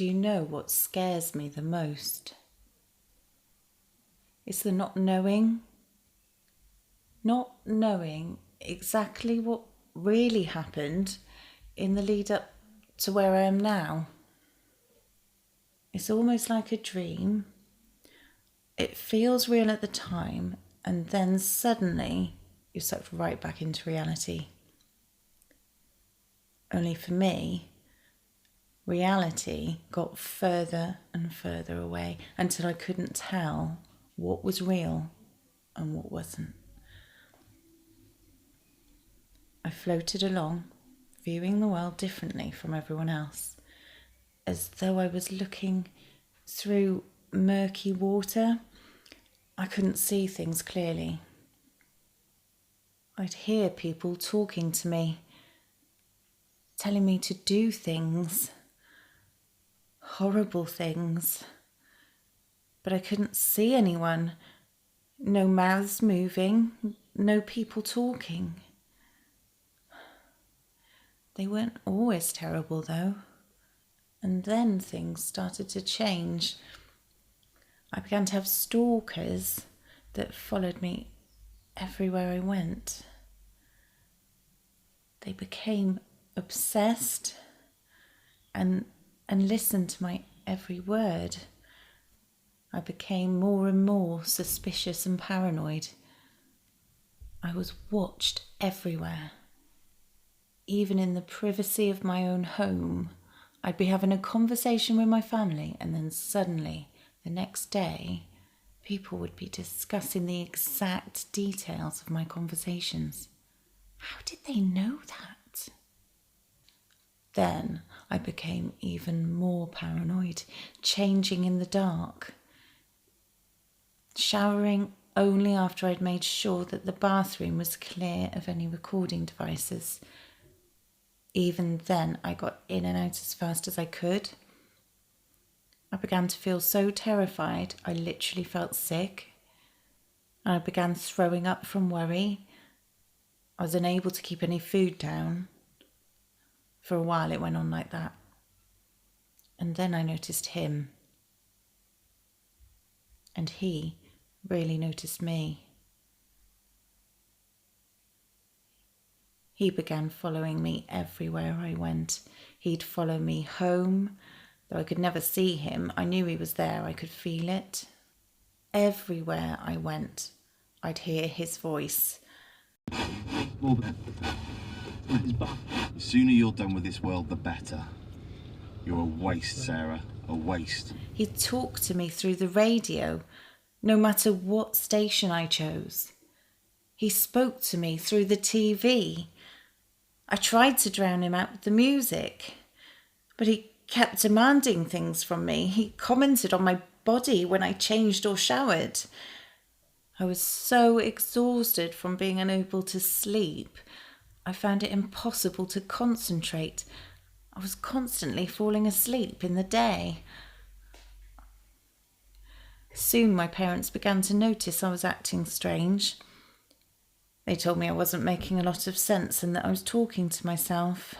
Do you know what scares me the most? It's the not knowing. Not knowing exactly what really happened in the lead up to where I am now. It's almost like a dream. It feels real at the time, and then suddenly you're sucked right back into reality. Only for me, reality got further and further away until I couldn't tell what was real and what wasn't. I floated along, viewing the world differently from everyone else, as though I was looking through murky water. I couldn't see things clearly. I'd hear people talking to me, telling me to do things, horrible things, but I couldn't see anyone. No mouths moving, no people talking. They weren't always terrible though, and then things started to change. I began to have stalkers that followed me everywhere I went. They became obsessed and listened to my every word. I became more and more suspicious and paranoid. I was watched everywhere. Even in the privacy of my own home, I'd be having a conversation with my family, and then suddenly, the next day, people would be discussing the exact details of my conversations. How did they know that? Then I became even more paranoid, changing in the dark, showering only after I'd made sure that the bathroom was clear of any recording devices. Even then, I got in and out as fast as I could. I began to feel so terrified, I literally felt sick. I began throwing up from worry. I was unable to keep any food down. For a while it went on like that. And then I noticed him. And he really noticed me. He began following me everywhere I went. He'd follow me home. Though I could never see him, I knew he was there. I could feel it. Everywhere I went, I'd hear his voice. The sooner you're done with this world, the better. You're a waste, Sarah. A waste. He'd talk to me through the radio, no matter what station I chose. He spoke to me through the TV. I tried to drown him out with the music, but he kept demanding things from me. He commented on my body when I changed or showered. I was so exhausted from being unable to sleep. I found it impossible to concentrate. I was constantly falling asleep in the day. Soon my parents began to notice I was acting strange. They told me I wasn't making a lot of sense and that I was talking to myself.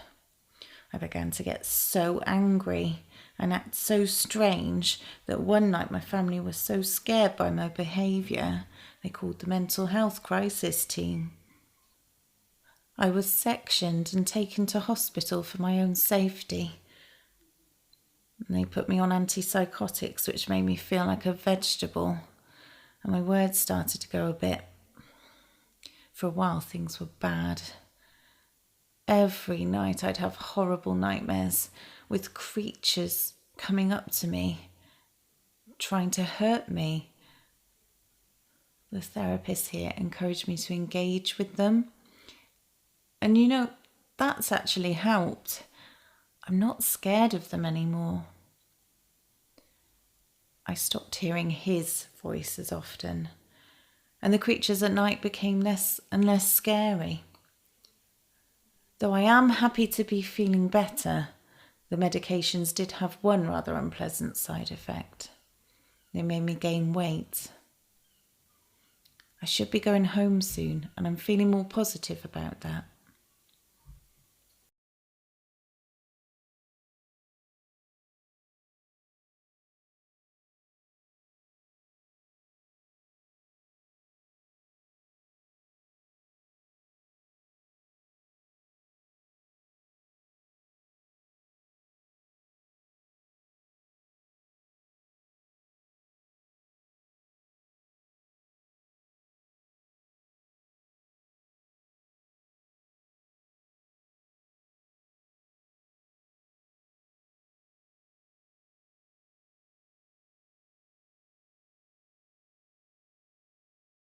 I began to get so angry and act so strange that one night my family was so scared by my behaviour, they called the mental health crisis team. I was sectioned and taken to hospital for my own safety. And they put me on antipsychotics, which made me feel like a vegetable, and my words started to go a bit. For a while, things were bad. Every night I'd have horrible nightmares with creatures coming up to me, trying to hurt me. The therapist here encouraged me to engage with them. And you know, that's actually helped. I'm not scared of them anymore. I stopped hearing his voice as often, and the creatures at night became less and less scary. Though I am happy to be feeling better, the medications did have one rather unpleasant side effect. They made me gain weight. I should be going home soon, and I'm feeling more positive about that.